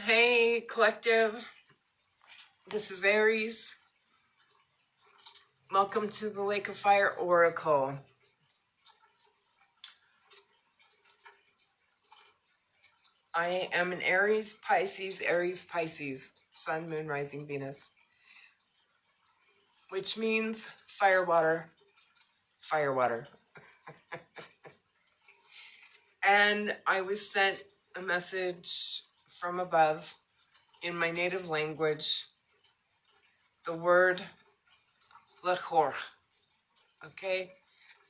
Hey, collective. This is Aries. Welcome to the Lake of Fire Oracle. I am an Aries, Pisces, Sun, Moon, Rising, Venus, which means fire, water, fire, water. And I was sent a message from above in my native language, the word lechor, okay?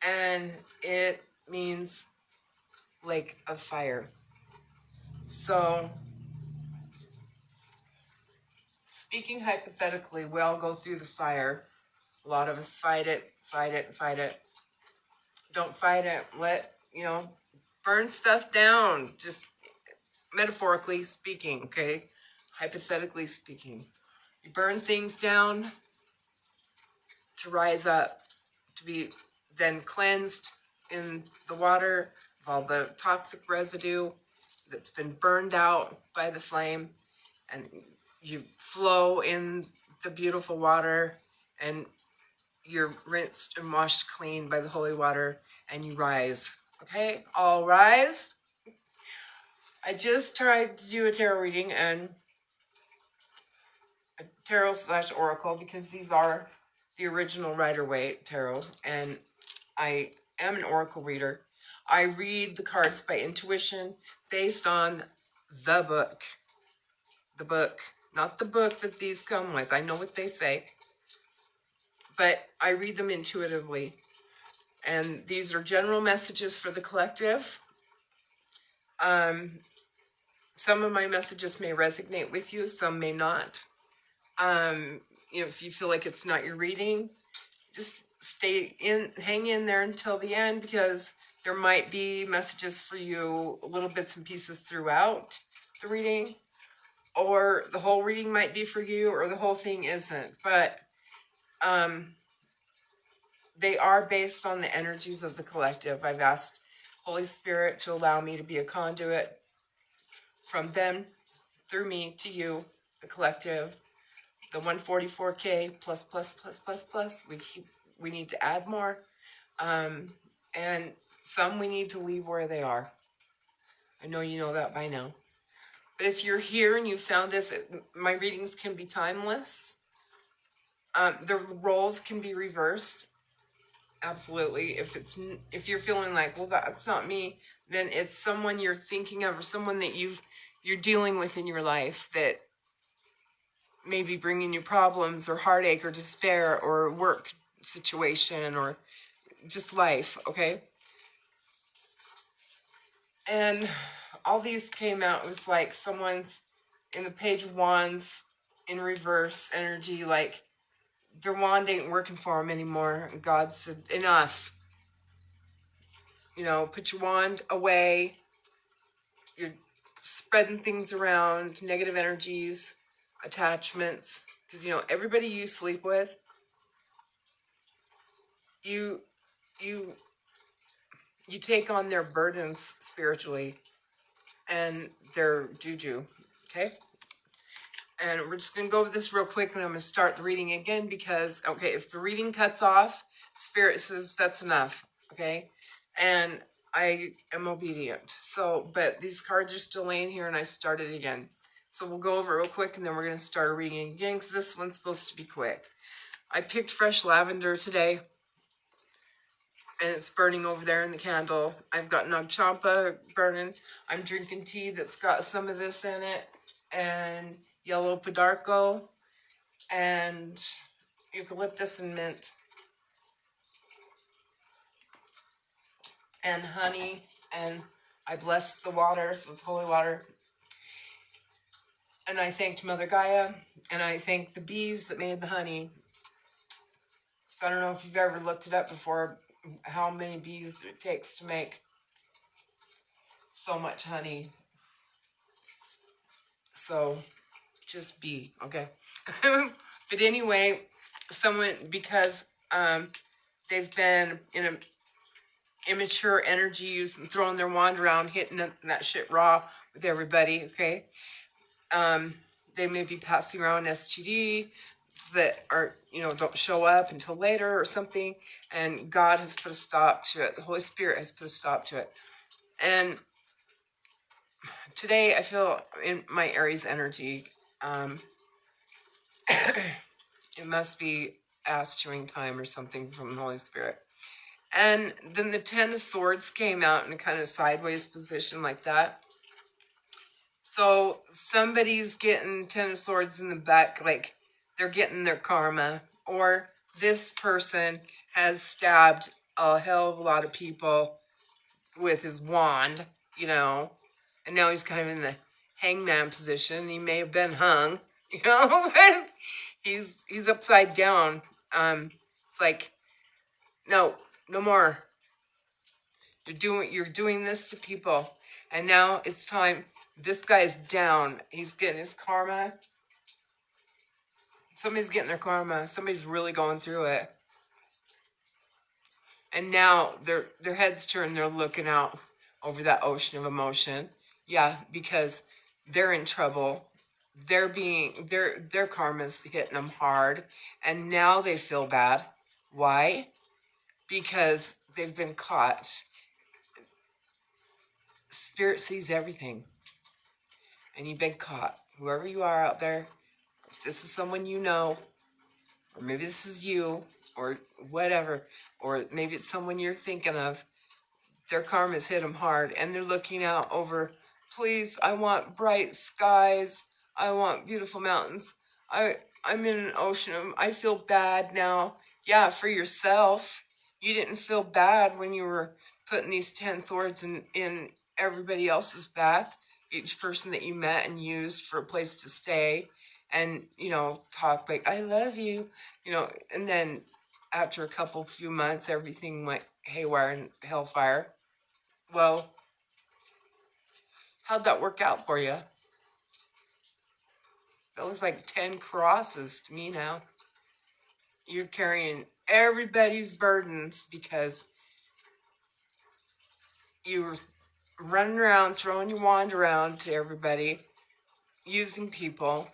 And it means lake of fire. So, speaking hypothetically, we all go through the fire. A lot of us fight it. Don't fight it. Burn stuff down. Just metaphorically speaking, okay? Hypothetically speaking. You burn things down to rise up, to be then cleansed in the water of all the toxic residue that's been burned out by the flame, and you flow in the beautiful water, and you're rinsed and washed clean by the holy water, and you rise. Okay, all rise. I just tried to do a tarot reading and a tarot/oracle because these are the original Rider-Waite tarot, and I am an oracle reader. I read the cards by intuition based on the book, not the book that these come with. I know what they say, but I read them intuitively. And these are general messages for the collective. Some of my messages may resonate with you, some may not. If you feel like it's not your reading, just hang in there until the end, because there might be messages for you, little bits and pieces throughout the reading, or the whole reading might be for you, or the whole thing isn't. But they are based on the energies of the collective. I've asked Holy Spirit to allow me to be a conduit from them through me to you, the collective, the 144K plus. We need to add more, and some we need to leave where they are. I know you know that by now. But if you're here and you found this, my readings can be timeless. The roles can be reversed. Absolutely. If you're feeling like, well, that's not me, then it's someone you're thinking of, or someone that you're dealing with in your life that may be bringing you problems or heartache or despair or work situation or just life, okay? And all these came out. It was like someone's in the Page of Wands in reverse energy, like their wand ain't working for them anymore. And God said, enough. Put your wand away. You're spreading things around, negative energies, attachments. Because, everybody you sleep with, you take on their burdens spiritually and their juju, okay? And we're just going to go over this real quick, and I'm going to start the reading again because, okay, if the reading cuts off, Spirit says that's enough, okay? And I am obedient. So, but these cards are still laying here, and I started again. So we'll go over it real quick, and then we're going to start reading again because this one's supposed to be quick. I picked fresh lavender today, and it's burning over there in the candle. I've got Nag Champa burning. I'm drinking tea that's got some of this in it, and yellow Podarco, and eucalyptus and mint, and honey, and I blessed the water, so it's holy water. And I thanked Mother Gaia, and I thanked the bees that made the honey. So I don't know if you've ever looked it up before, how many bees it takes to make so much honey. So just be, okay? But anyway, because they've been in an immature energy use and throwing their wand around, hitting that shit raw with everybody, okay? They may be passing around STD that are, don't show up until later or something. And God has put a stop to it. The Holy Spirit has put a stop to it. And today I feel in my Aries energy, it must be ass chewing time or something from the Holy Spirit. And then the 10 of Swords came out in a kind of sideways position like that. So somebody's getting 10 of Swords in the back, like they're getting their karma. Or this person has stabbed a hell of a lot of people with his wand, and now he's kind of in the hangman position. He may have been hung, but he's upside down. It's like, no, no more. You're doing this to people, and now it's time. This guy's down. He's getting his karma. Somebody's getting their karma. Somebody's really going through it, and now their heads turned. They're looking out over that ocean of emotion. Yeah, because they're in trouble. Their karma's hitting them hard, and now they feel bad. Why? Because they've been caught. Spirit sees everything, and you've been caught. Whoever you are out there, if this is someone you know, or maybe this is you, or whatever, or maybe it's someone you're thinking of, their karma's hit them hard, and they're looking out over, please, I want bright skies. I want beautiful mountains. I'm in an ocean. I feel bad now. Yeah, for yourself. You didn't feel bad when you were putting these 10 swords in everybody else's back. Each person that you met and used for a place to stay and, talk like, I love you, and then after a few months, everything went haywire and hellfire. Well, how'd that work out for you? That looks like 10 crosses to me now. You're carrying everybody's burdens because you were running around, throwing your wand around to everybody, using people,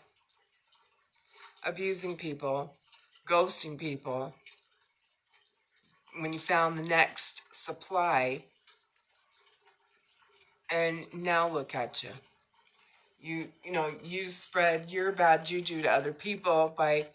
abusing people, ghosting people. When you found the next supply, and now look at you. You spread your bad juju to other people by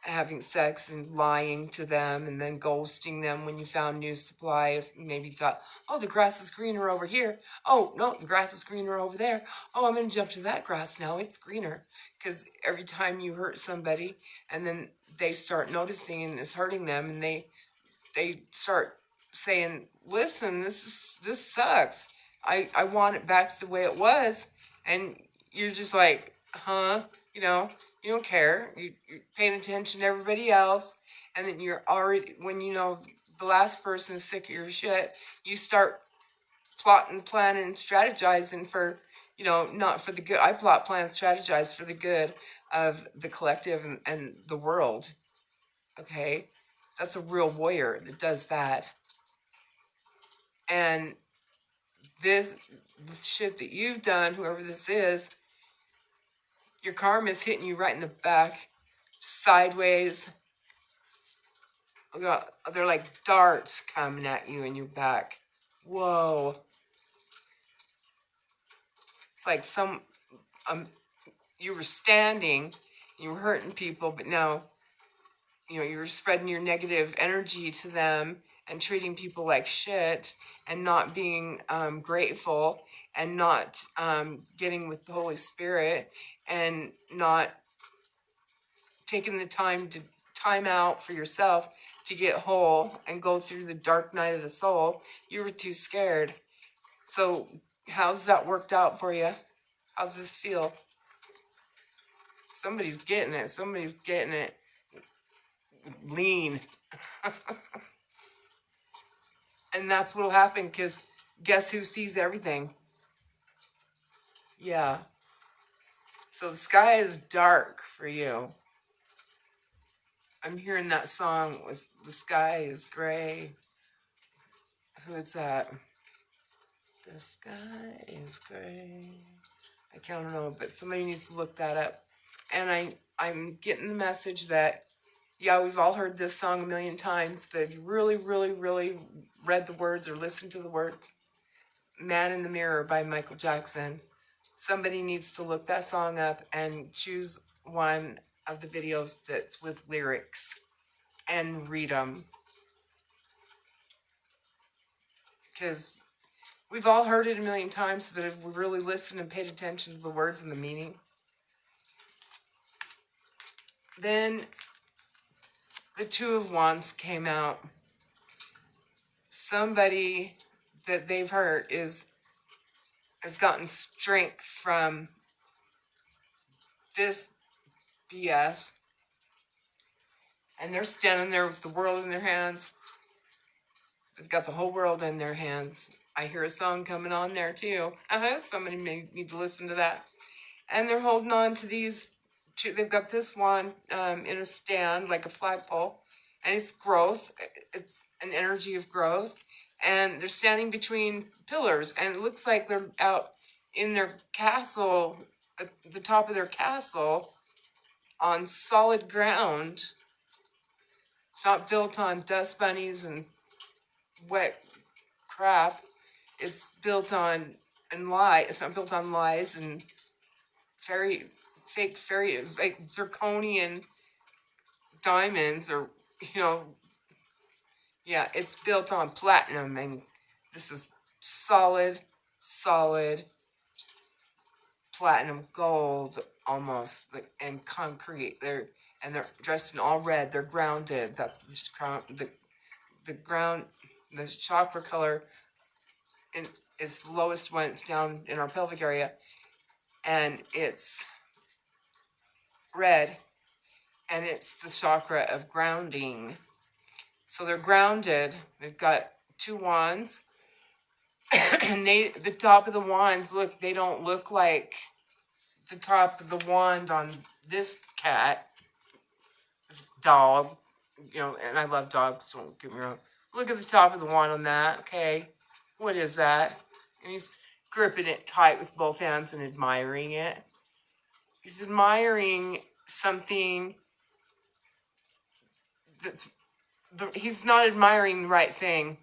having sex and lying to them and then ghosting them when you found new supplies. Maybe you thought, oh, the grass is greener over here. Oh, no, the grass is greener over there. Oh, I'm going to jump to that grass now. It's greener. Because every time you hurt somebody and then they start noticing and it's hurting them and they start saying, listen, this sucks. I want it back to the way it was. And you're just like, huh? You don't care. You're paying attention to everybody else. And then you're already, when the last person is sick of your shit, you start plotting, planning, strategizing for, not for the good. I plot, plan, strategize for the good of the collective and the world. Okay? That's a real warrior that does that. And the shit that you've done, whoever this is, your karma is hitting you right in the back, sideways. They're like darts coming at you in your back. Whoa. It's like you were standing, you were hurting people, but now, you were spreading your negative energy to them and treating people like shit and not being grateful and not getting with the Holy Spirit and not taking the time out for yourself to get whole and go through the dark night of the soul. You were too scared. So how's that worked out for you? How's this feel? Somebody's getting it. Somebody's getting it lean. And that's what'll happen, because guess who sees everything? Yeah. So the sky is dark for you. I'm hearing that song, was The Sky is Gray. Who is that? The sky is gray. I I don't know, but somebody needs to look that up. And I'm getting the message that, yeah, we've all heard this song a million times, but if you really, really, really read the words or listened to the words, Man in the Mirror by Michael Jackson, somebody needs to look that song up and choose one of the videos that's with lyrics and read them. Because we've all heard it a million times, but if we really listened and paid attention to the words and the meaning, then the Two of Wands came out. Somebody that they've hurt has gotten strength from this BS, and they're standing there with the world in their hands. They've got the whole world in their hands. I hear a song coming on there too. Somebody may need to listen to that. And they're holding on to these two. They've got this one in a stand, like a flagpole, and it's growth. It's an energy of growth. And they're standing between pillars, and it looks like they're out in their castle, at the top of their castle, on solid ground. It's not built on dust bunnies and wet crap. It's built on It's not built on lies and fake fairies, like zirconian diamonds, or yeah, it's built on platinum, and this is solid platinum gold almost, and concrete. They're dressed in all red. They're grounded. That's the ground. The chakra color is the lowest one. It's down in our pelvic area, and it's red, and it's the chakra of grounding. So they're grounded. They've got two wands, and the top of the wands, look, they don't look like the top of the wand on this cat, this dog, and I love dogs, don't get me wrong. Look at the top of the wand on that, okay? What is that? And he's gripping it tight with both hands and admiring it. He's admiring something that's, he's not admiring the right thing.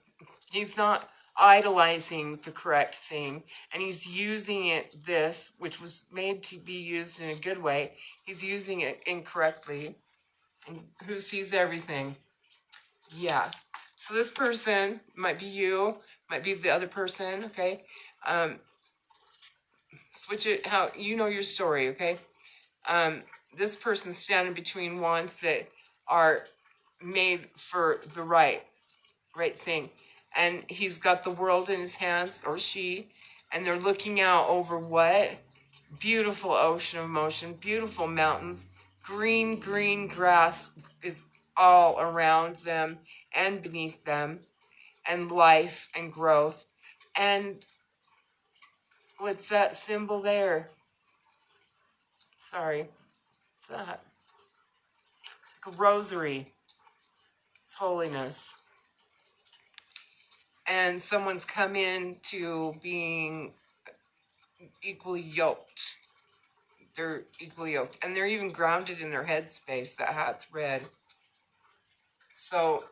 He's not idolizing the correct thing, and he's using this, which was made to be used in a good way, he's using it incorrectly. And who sees everything? Yeah. So this person might be you, might be the other person, okay? Switch it how you know your story, okay? This person's standing between wands that are made for the right thing. And he's got the world in his hands, or she, and they're looking out over what? Beautiful ocean of motion, beautiful mountains, green grass is all around them and beneath them, and life and growth. And what's that symbol there? Sorry, what's that? It's like a rosary. It's holiness. And someone's come into being equally yoked. They're equally yoked. And they're even grounded in their headspace. That hat's red. So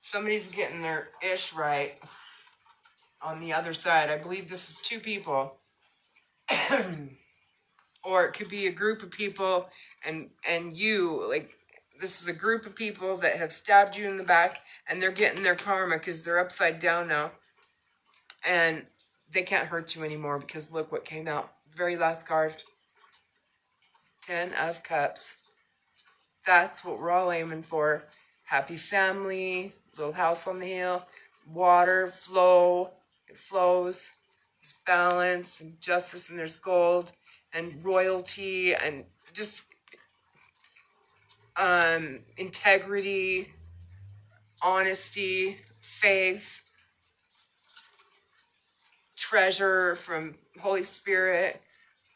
somebody's getting their ish right on the other side. I believe this is two people. Or it could be a group of people, and you, like, this is a group of people that have stabbed you in the back, and they're getting their karma because they're upside down now. And they can't hurt you anymore because look what came out. Very last card. 10 of Cups. That's what we're all aiming for. Happy family, little house on the hill, water, flow, it flows. There's balance and justice, and there's gold and royalty and just integrity, honesty, faith, treasure from Holy Spirit.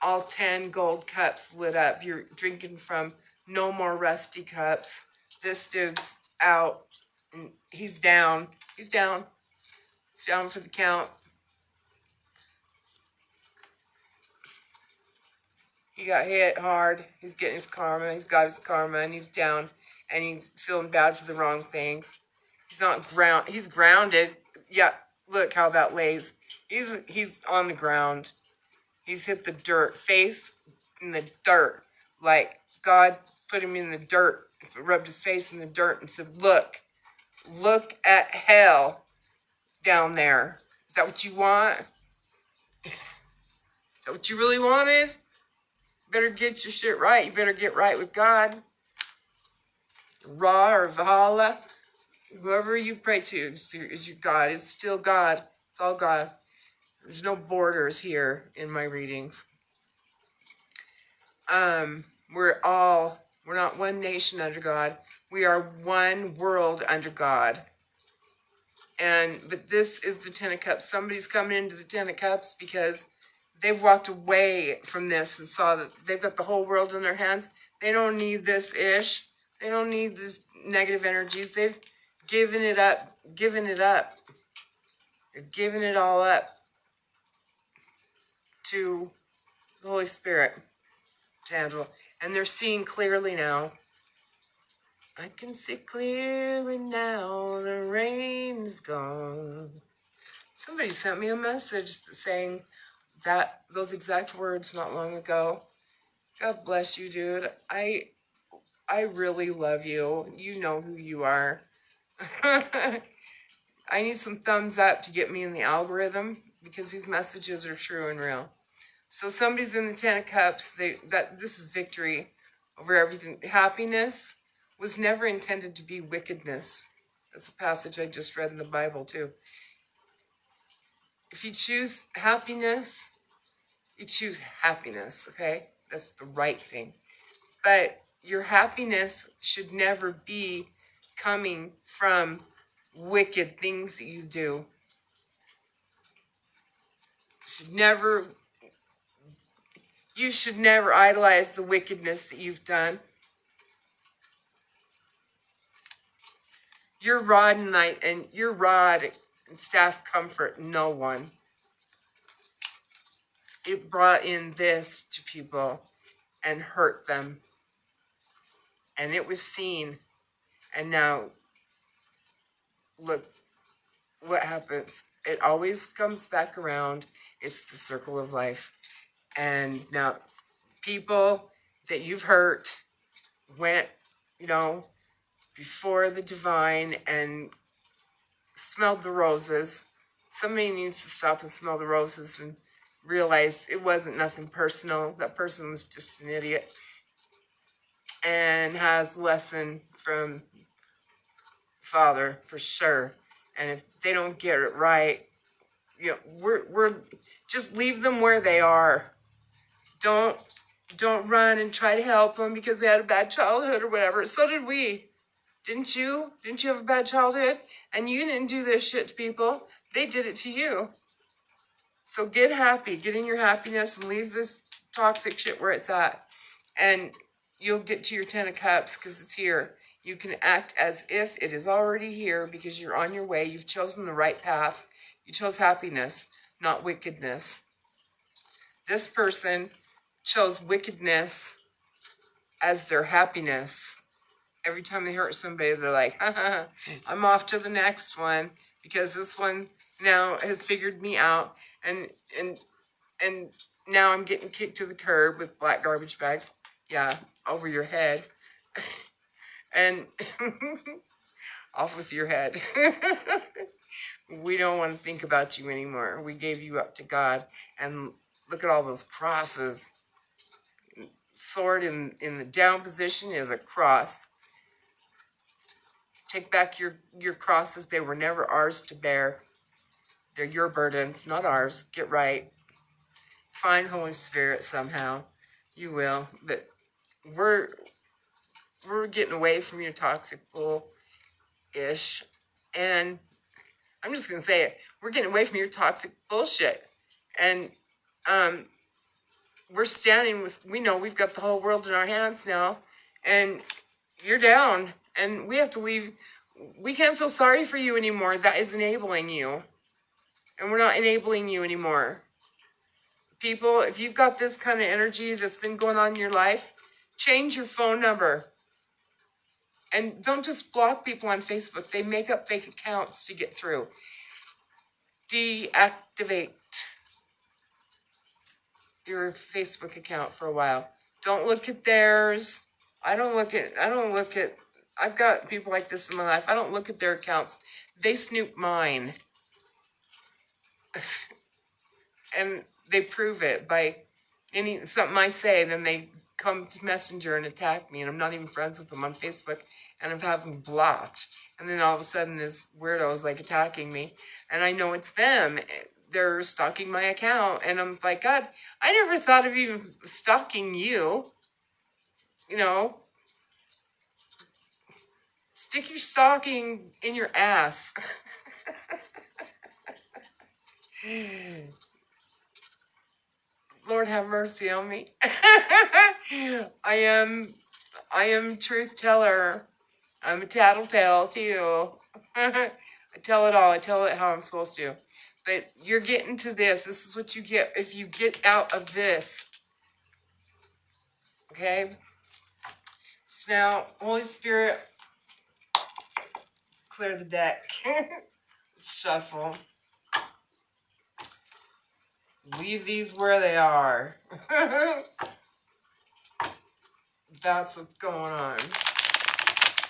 All 10 gold cups lit up. You're drinking from no more rusty cups. This dude's out. And he's down. He's down. He's down for the count. He got hit hard. He's getting his karma. He's got his karma, and he's down, and he's feeling bad for the wrong things. He's not He's grounded. Yeah, look how that lays. He's on the ground. He's hit the dirt, face in the dirt, like God put him in the dirt, rubbed his face in the dirt, and said, "Look at hell down there. Is that what you want? Is that what you really wanted? Better get your shit right. You better get right with God. Ra or Valhalla, whoever you pray to is your God. It's still God. It's all God. There's no borders here in my readings. We're not one nation under God. We are one world under God. But this is the Ten of Cups. Somebody's coming into the Ten of Cups because they've walked away from this and saw that they've got the whole world in their hands. They don't need this ish. They don't need these negative energies. They've given it up. They're giving it all up to the Holy Spirit to handle. And they're seeing clearly now. I can see clearly now, the rain is gone. Somebody sent me a message saying those exact words not long ago. God bless you, dude. I really love you. You know who you are. I need some thumbs up to get me in the algorithm because these messages are true and real. So somebody's in the Ten of Cups. This is victory over everything. Happiness was never intended to be wickedness. That's a passage I just read in the Bible too. If you choose happiness, you choose happiness, okay? That's the right thing. But your happiness should never be coming from wicked things that you do. You should never idolize the wickedness that you've done. Your rod and staff comfort no one. It brought in this to people and hurt them. And it was seen. And now, look what happens. It always comes back around. It's the circle of life. And now, people that you've hurt went, before the divine and smelled the roses. Somebody needs to stop and smell the roses and realize it wasn't nothing personal. That person was just an idiot and has a lesson from Father for sure. And if they don't get it right, we're just leave them where they are. Don't run and try to help them because they had a bad childhood or whatever. So did we. Didn't you? Didn't you have a bad childhood? And you didn't do this shit to people. They did it to you. So get happy. Get in your happiness and leave this toxic shit where it's at. And you'll get to your Ten of Cups because it's here. You can act as if it is already here because you're on your way. You've chosen the right path. You chose happiness, not wickedness. This person chose wickedness as their happiness. Every time they hurt somebody, they're like, I'm off to the next one because this one now has figured me out, and now I'm getting kicked to the curb with black garbage bags, over your head, and off with your head. We don't want to think about you anymore. We gave you up to God, and look at all those crosses. Sword in the down position is a cross. Take back your crosses. They were never ours to bear. They're your burdens, not ours. Get right. Find Holy Spirit somehow. You will. But we're getting away from your toxic bull-ish. And I'm just going to say it. We're getting away from your toxic bullshit. And we're standing with, we know we've got the whole world in our hands now. And you're down. And we have to leave. We can't feel sorry for you anymore. That is enabling you. And we're not enabling you anymore. People, if you've got this kind of energy that's been going on in your life, change your phone number. And don't just block people on Facebook. They make up fake accounts to get through. Deactivate your Facebook account for a while. Don't look at theirs. I don't look at, I've got people like this in my life. I don't look at their accounts. They snoop mine. And they prove it by something I say, then they come to Messenger and attack me, and I'm not even friends with them on Facebook, and I have them blocked. And then all of a sudden this weirdo is like attacking me, and I know it's them. They're stalking my account, and I'm like, God, I never thought of even stalking you. You know, stick your stalking in your ass. Lord have mercy on me. I am truth teller. I'm a tattletale too. I tell it all. I tell it how I'm supposed to. But you're getting to this. This is what you get if you get out of this. Okay? So now, Holy Spirit, let's clear the deck. Shuffle. Leave these where they are. That's what's going on.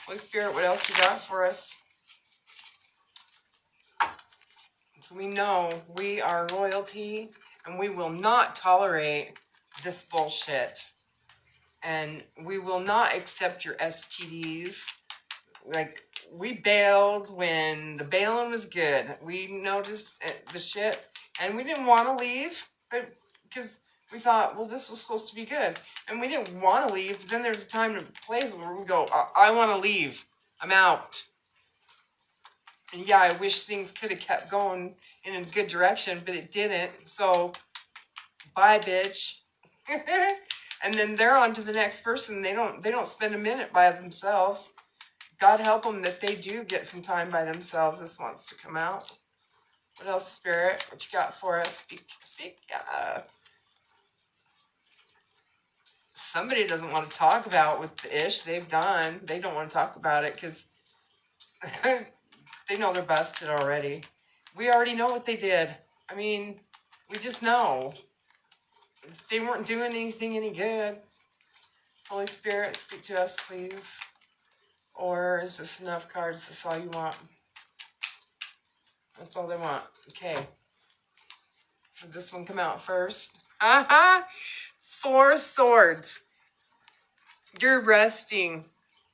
Holy Spirit, what else you got for us? So we know we are royalty, and we will not tolerate this bullshit. And we will not accept your STDs. Like, we bailed when the bailing was good. We noticed the shit, and we didn't want to leave, but because we thought, well, this was supposed to be good. And we didn't want to leave, but then there's a time and place where we go, I want to leave. I'm out. And yeah, I wish things could have kept going in a good direction, but it didn't. So, bye, bitch. And then they're on to the next person. They don't spend a minute by themselves. God help them that they do get some time by themselves. This wants to come out. What else, Spirit? What you got for us? Speak. Somebody doesn't want to talk about what the ish they've done. They don't want to talk about it because they know they're busted already. We already know what they did. I mean, we just know. They weren't doing anything any good. Holy Spirit, speak to us, please. Or is this enough cards? Is this all you want? That's all they want. Okay. Did this one come out first? Aha! 4 swords. You're resting.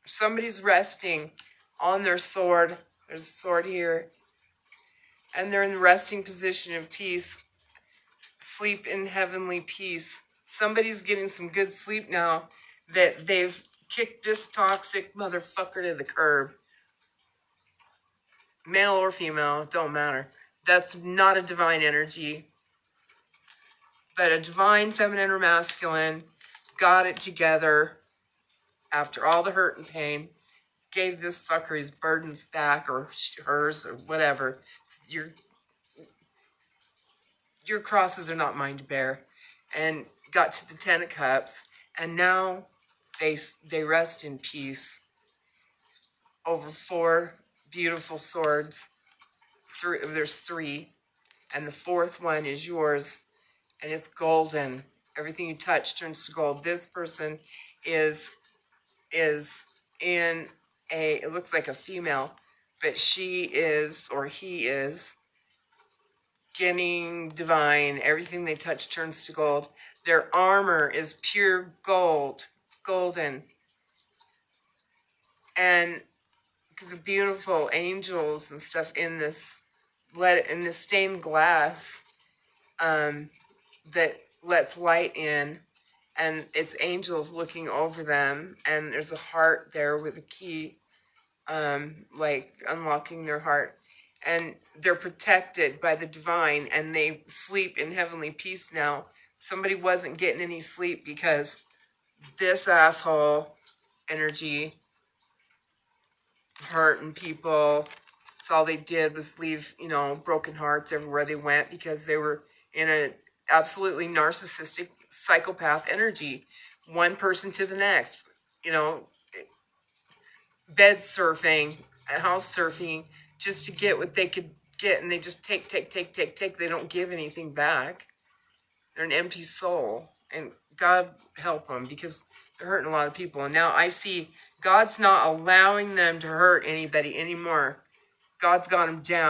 Somebody's resting on their sword. There's a sword here. And they're in the resting position of peace. Sleep in heavenly peace. Somebody's getting some good sleep now that they've kicked this toxic motherfucker to the curb. Male or female, don't matter. That's not a divine energy. But a divine feminine or masculine got it together after all the hurt and pain, gave this fucker his burdens back, or hers, or whatever. Your crosses are not mine to bear. And got to the 10 of Cups, and now they rest in peace over 4 beautiful swords. There's 3, and the 4th one is yours, and it's golden. Everything you touch turns to gold. This person is in it looks like a female, but she is, or he is, getting divine. Everything they touch turns to gold. Their armor is pure gold. It's golden. And the beautiful angels and stuff in this stained glass that lets light in, and it's angels looking over them, and there's a heart there with a key, like unlocking their heart, and they're protected by the divine, and they sleep in heavenly peace now. Somebody wasn't getting any sleep because this asshole energy hurting people. So all they did was leave, broken hearts everywhere they went because they were in absolutely narcissistic psychopath energy, one person to the next, you know, bed surfing, house surfing, just to get what they could get, and they just take. They don't give anything back. They're an empty soul, and God help them, because they're hurting a lot of people. And now I see God's not allowing them to hurt anybody anymore. God's got them down.